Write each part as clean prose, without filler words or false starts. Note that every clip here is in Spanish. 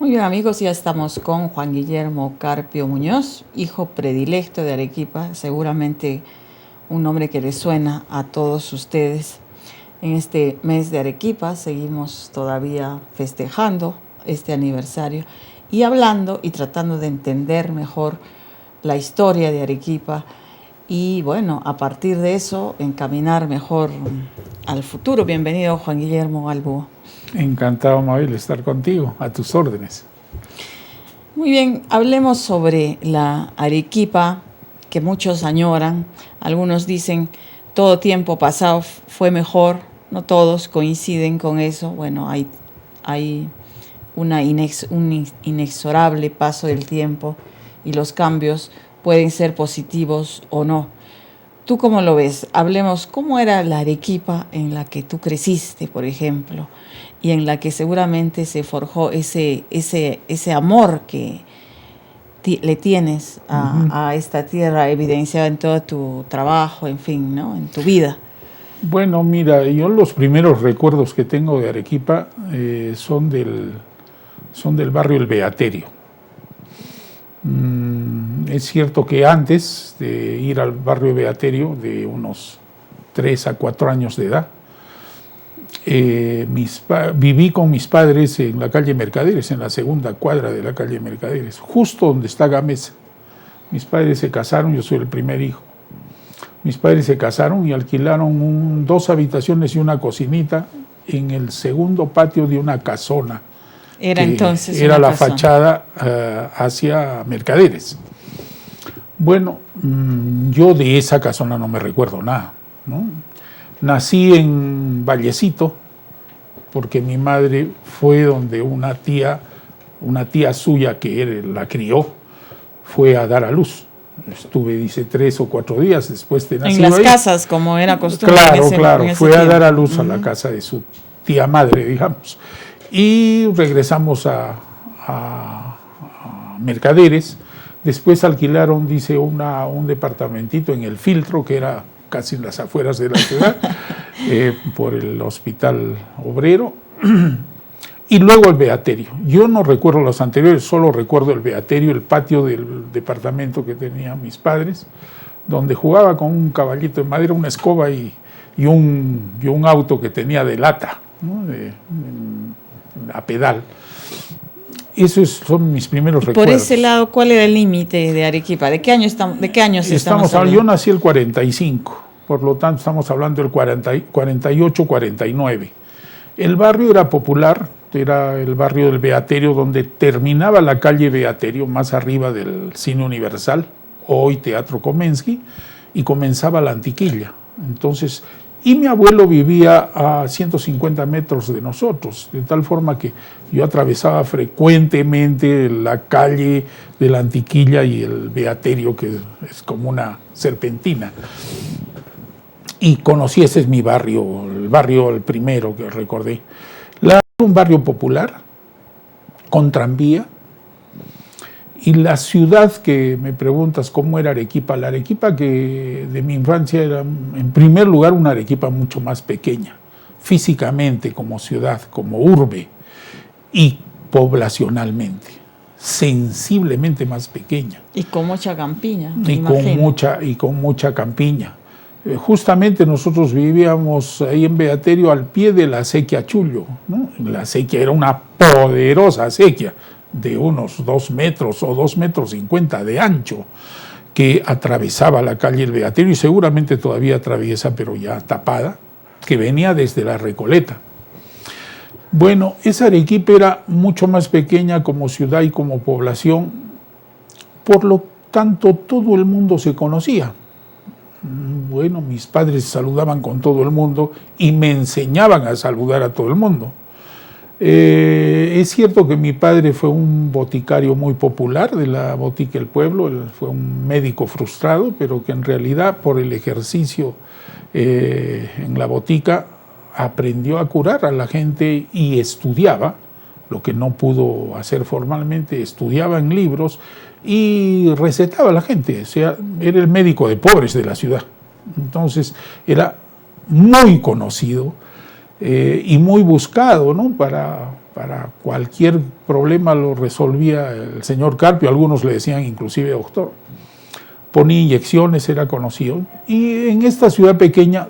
Muy bien, amigos, ya estamos con Juan Guillermo Carpio Muñoz, hijo predilecto de Arequipa, seguramente un nombre que les suena a todos ustedes. En este mes de Arequipa seguimos todavía festejando este aniversario y hablando y tratando de entender mejor la historia de Arequipa y, bueno, a partir de eso encaminar mejor al futuro. Bienvenido, Juan Guillermo Albo. Encantado, Mabel, de estar contigo, a tus órdenes. Muy bien, hablemos sobre la Arequipa que muchos añoran. Algunos dicen todo tiempo pasado fue mejor, no todos coinciden con eso. Bueno, hay un inexorable paso del tiempo y los cambios pueden ser positivos o no. ¿Tú cómo lo ves? Hablemos, ¿cómo era la Arequipa en la que tú creciste, por ejemplo? Y en la que seguramente se forjó ese amor que le tienes a esta tierra, evidenciado en todo tu trabajo, en fin, ¿no? En tu vida. Bueno, mira, yo los primeros recuerdos que tengo de Arequipa son del barrio El Beaterio. Es cierto que antes de ir al barrio Beaterio, de unos 3 a 4 años de edad, viví con mis padres en la calle Mercaderes, en la segunda cuadra de la calle Mercaderes, justo donde está Gamesa. Mis padres se casaron, yo soy el primer hijo. Mis padres se casaron y alquilaron 2 habitaciones y una cocinita en el segundo patio de una casona. Era entonces era la fachada hacia Mercaderes. Bueno, yo de esa casona no me recuerdo nada, ¿no? Nací en Vallecito, porque mi madre fue donde una tía suya que la crió, fue a dar a luz. Estuve, dice, 3 o 4 días después de nacer. En las casas, como era costumbre. Claro, fue a dar a luz a la casa de su tía madre, digamos. Y regresamos a Mercaderes. Después alquilaron, dice, un departamentito en El Filtro, que era casi en las afueras de la ciudad, por el Hospital Obrero. Y luego el Beaterio. Yo no recuerdo los anteriores, solo recuerdo el Beaterio, el patio del departamento que tenían mis padres, donde jugaba con un caballito de madera, una escoba y un auto que tenía de lata, ¿no? A pedal. Esos son mis primeros recuerdos. Por ese lado, ¿cuál era el límite de Arequipa? ¿De qué años estamos hablando? Yo nací el 45, por lo tanto estamos hablando del 48, 49. El barrio era popular, era el barrio del Beaterio, donde terminaba la calle Beaterio, más arriba del Cine Universal, hoy Teatro Komensky, y comenzaba la Antiquilla. Entonces, y mi abuelo vivía a 150 metros de nosotros, de tal forma que yo atravesaba frecuentemente la calle de la Antiquilla y el Beaterio, que es como una serpentina. Y conocí, ese es mi barrio, el primero que recordé. Un barrio popular, con tranvía. Y la ciudad que me preguntas cómo era Arequipa, la Arequipa que de mi infancia era, en primer lugar, una Arequipa mucho más pequeña, físicamente, como ciudad, como urbe, y poblacionalmente, sensiblemente más pequeña. Y con mucha campiña. Y con mucha campiña. Justamente nosotros vivíamos ahí en Beaterio al pie de la acequia Chullo, ¿no? La acequia era una poderosa acequia de unos 2 metros o 2,50 metros de ancho, que atravesaba la calle El Beaterio y seguramente todavía atraviesa, pero ya tapada, que venía desde la Recoleta. Bueno, esa Arequipa era mucho más pequeña como ciudad y como población, por lo tanto todo el mundo se conocía. Bueno, mis padres saludaban con todo el mundo y me enseñaban a saludar a todo el mundo. Es cierto que mi padre fue un boticario muy popular de la Botica El Pueblo, él fue un médico frustrado, pero que en realidad por el ejercicio en la botica aprendió a curar a la gente y estudiaba, lo que no pudo hacer formalmente, estudiaba en libros y recetaba a la gente, o sea, era el médico de pobres de la ciudad. Entonces era muy conocido y muy buscado, ¿no? para cualquier problema lo resolvía el señor Carpio, algunos le decían inclusive doctor. Ponía inyecciones, era conocido. Y en esta ciudad pequeña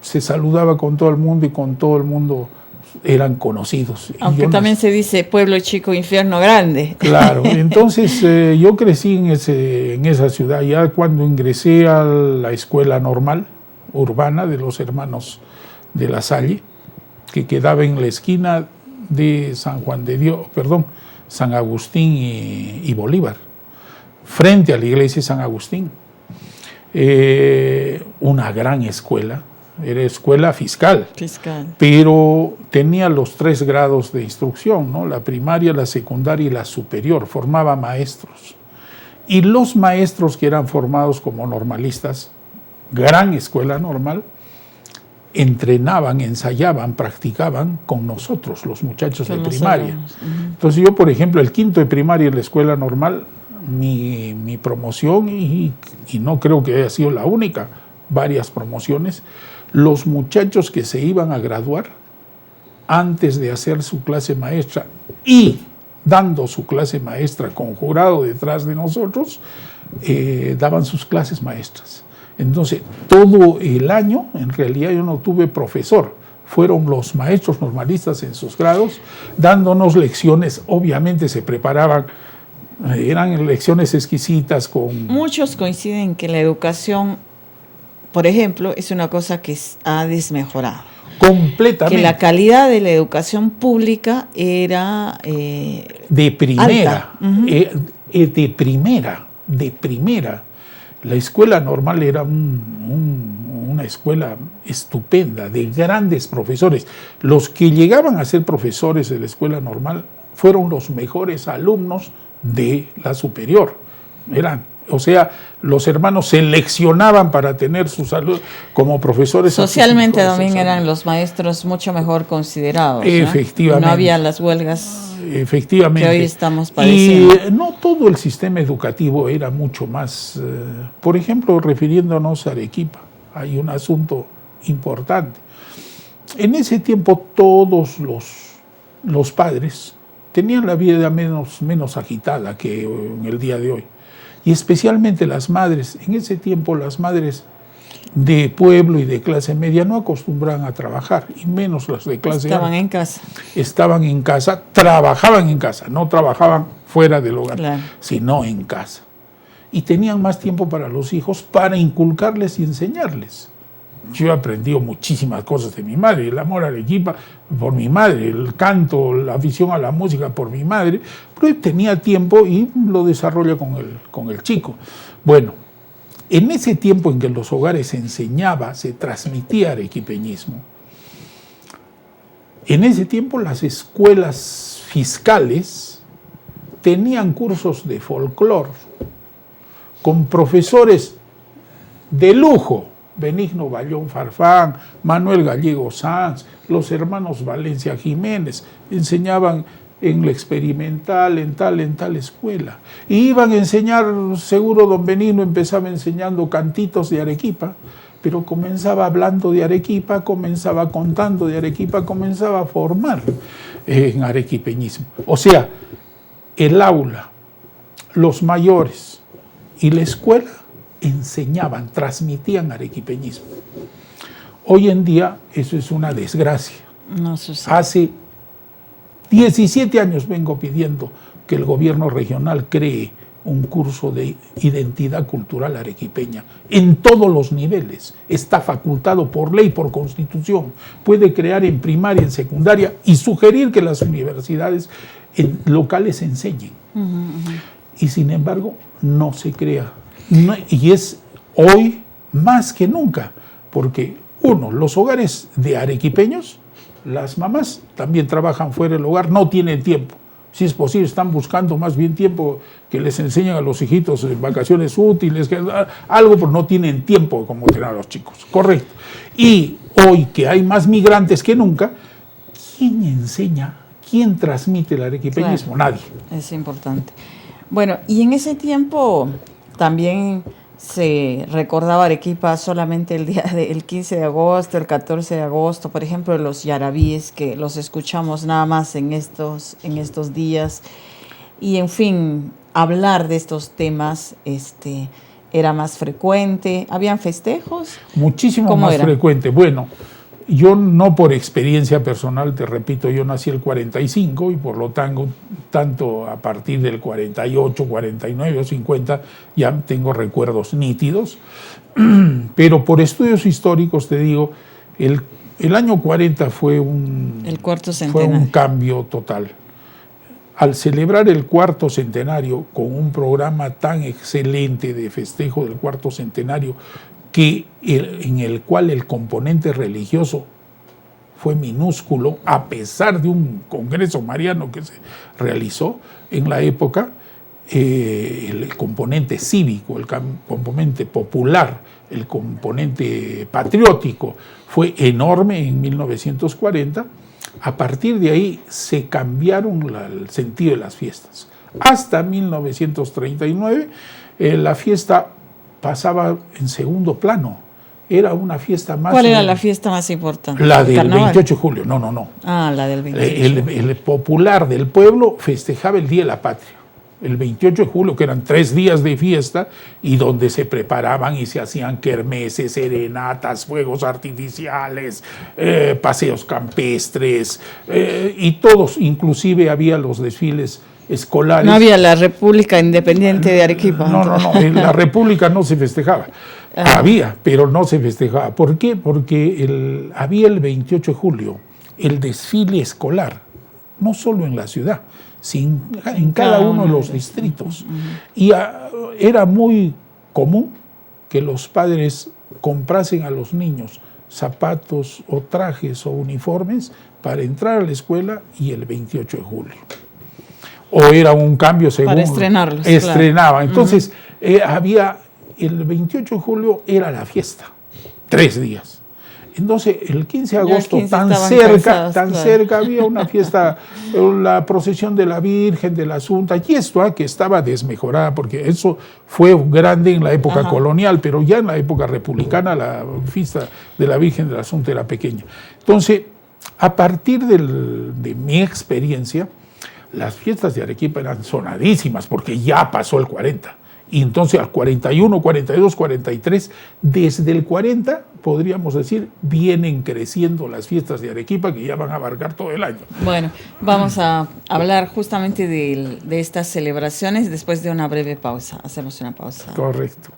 se saludaba con todo el mundo y con todo el mundo eran conocidos. Aunque también se dice pueblo chico, infierno grande. Claro, entonces yo crecí en esa ciudad. Ya cuando ingresé a la escuela normal urbana de los hermanos de La Salle, que quedaba en la esquina de San Agustín y Bolívar, frente a la iglesia de San Agustín. Una gran escuela, era escuela fiscal, pero tenía los 3 grados de instrucción, ¿no? La primaria, la secundaria y la superior, formaba maestros. Y los maestros que eran formados como normalistas, gran escuela normal, entrenaban, ensayaban, practicaban con nosotros, los muchachos de primaria. Entonces yo, por ejemplo, el 5º de primaria en la escuela normal, mi promoción, y no creo que haya sido la única, varias promociones, los muchachos que se iban a graduar antes de hacer su clase maestra y dando su clase maestra con jurado detrás de nosotros, daban sus clases maestras. Entonces, todo el año, en realidad yo no tuve profesor, fueron los maestros normalistas en sus grados, dándonos lecciones, obviamente se preparaban, eran lecciones exquisitas con... Muchos coinciden que la educación, por ejemplo, es una cosa que ha desmejorado. Completamente. Que la calidad de la educación pública era... de primera, de primera. La escuela normal era una escuela estupenda, de grandes profesores. Los que llegaban a ser profesores de la escuela normal fueron los mejores alumnos de la superior. O sea, los hermanos seleccionaban para tener sus alumnos como profesores. Socialmente también eran los maestros mucho mejor considerados, ¿no? Efectivamente. No había las huelgas. Efectivamente. Que hoy estamos padeciendo. Y no todo el sistema educativo era mucho más. Por ejemplo, refiriéndonos a Arequipa, hay un asunto importante. En ese tiempo todos los padres tenían la vida menos agitada que en el día de hoy. Y especialmente las madres. En ese tiempo las madres de pueblo y de clase media no acostumbraban a trabajar, y menos las de clase alta. Estaban en casa. Estaban en casa, trabajaban en casa, no trabajaban fuera del hogar, claro, sino en casa. Y tenían más tiempo para los hijos, para inculcarles y enseñarles. Yo he aprendido muchísimas cosas de mi madre, el amor a Arequipa por mi madre, el canto, la afición a la música por mi madre, pero tenía tiempo y lo desarrolla con el chico. Bueno, en ese tiempo en que en los hogares se enseñaba, se transmitía arequipeñismo, en ese tiempo las escuelas fiscales tenían cursos de folclore con profesores de lujo, Benigno Bayón Farfán, Manuel Gallego Sanz, los hermanos Valencia Jiménez, enseñaban en la experimental, en tal escuela. Y iban a enseñar, seguro don Benigno empezaba enseñando cantitos de Arequipa, pero comenzaba hablando de Arequipa, comenzaba contando de Arequipa, comenzaba a formar en arequipeñismo. O sea, el aula, los mayores y la escuela enseñaban, transmitían arequipeñismo. Hoy en día eso es una desgracia. No sucede. Hace 17 años vengo pidiendo que el gobierno regional cree un curso de identidad cultural arequipeña en todos los niveles. Está facultado por ley, por constitución. Puede crear en primaria, en secundaria y sugerir que las universidades locales enseñen. Y sin embargo, no se crea. Y es hoy más que nunca, porque los hogares de arequipeños, las mamás también trabajan fuera del hogar, no tienen tiempo. Si es posible, están buscando más bien tiempo que les enseñen a los hijitos en vacaciones útiles, algo, pero no tienen tiempo como tienen a los chicos. Correcto. Y hoy que hay más migrantes que nunca, ¿quién enseña? ¿Quién transmite el arequipeñismo? Claro, nadie. Es importante. Bueno, y en ese tiempo también se recordaba Arequipa solamente el 15 de agosto, el 14 de agosto, por ejemplo, los yarabíes, que los escuchamos nada más en estos días. Y en fin, hablar de estos temas era más frecuente. ¿Habían festejos? Muchísimo más frecuente. Bueno, yo no por experiencia personal, te repito, yo nací el 45 y por lo tanto a partir del 48, 49 o 50 ya tengo recuerdos nítidos, pero por estudios históricos te digo, el año 40 fue un cambio total. Al celebrar el cuarto centenario con un programa tan excelente de festejo del cuarto centenario, en el cual el componente religioso fue minúsculo, a pesar de un congreso mariano que se realizó en la época, el componente cívico, el componente popular, el componente patriótico fue enorme en 1940. A partir de ahí se cambiaron el sentido de las fiestas. Hasta 1939 la fiesta pasaba en segundo plano. Era una fiesta más... ¿Cuál era la fiesta más importante? La del 28 de julio. No. Ah, la del 28. El popular del pueblo festejaba el Día de la Patria. El 28 de julio, que eran 3 días de fiesta y donde se preparaban y se hacían kermeses, serenatas, fuegos artificiales, paseos campestres y todos, inclusive había los desfiles escolares. No había la República Independiente de Arequipa. No, en la República no se festejaba. Había, pero no se festejaba. ¿Por qué? Porque había el 28 de julio el desfile escolar, no solo en la ciudad, sino en cada uno de los distritos. Y era muy común que los padres comprasen a los niños zapatos o trajes o uniformes para entrar a la escuela y el 28 de julio. O era un cambio según... Para estrenarlos. Estrenaba. Claro. Entonces, había... El 28 de julio era la fiesta. 3 días. Entonces, el 15 de agosto, tan cerca, había una fiesta, la procesión de la Virgen, de la Asunta, y esto que estaba desmejorada, porque eso fue grande en la época colonial, pero ya en la época republicana la fiesta de la Virgen de la Asunta era pequeña. Entonces, a partir de mi experiencia, las fiestas de Arequipa eran sonadísimas, porque ya pasó el 40. Y entonces al 41, 42, 43, desde el 40, podríamos decir, vienen creciendo las fiestas de Arequipa que ya van a abarcar todo el año. Bueno, vamos a hablar justamente de estas celebraciones después de una breve pausa. Hacemos una pausa. Correcto.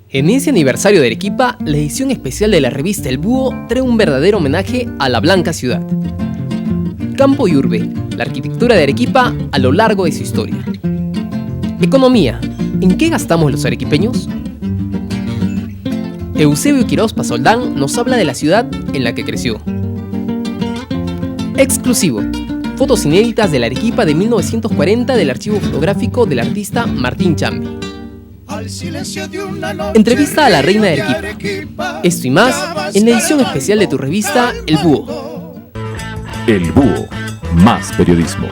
En ese aniversario de Arequipa, la edición especial de la revista El Búho trae un verdadero homenaje a la Blanca Ciudad. Campo y urbe, la arquitectura de Arequipa a lo largo de su historia. Economía, ¿en qué gastamos los arequipeños? Eusebio Quiroz Pasoldán nos habla de la ciudad en la que creció. Exclusivo, fotos inéditas de la Arequipa de 1940 del archivo fotográfico del artista Martín Chambi. Entrevista a la reina de Arequipa. Esto y más en la edición especial de tu revista El Búho. El Búho, más periodismo.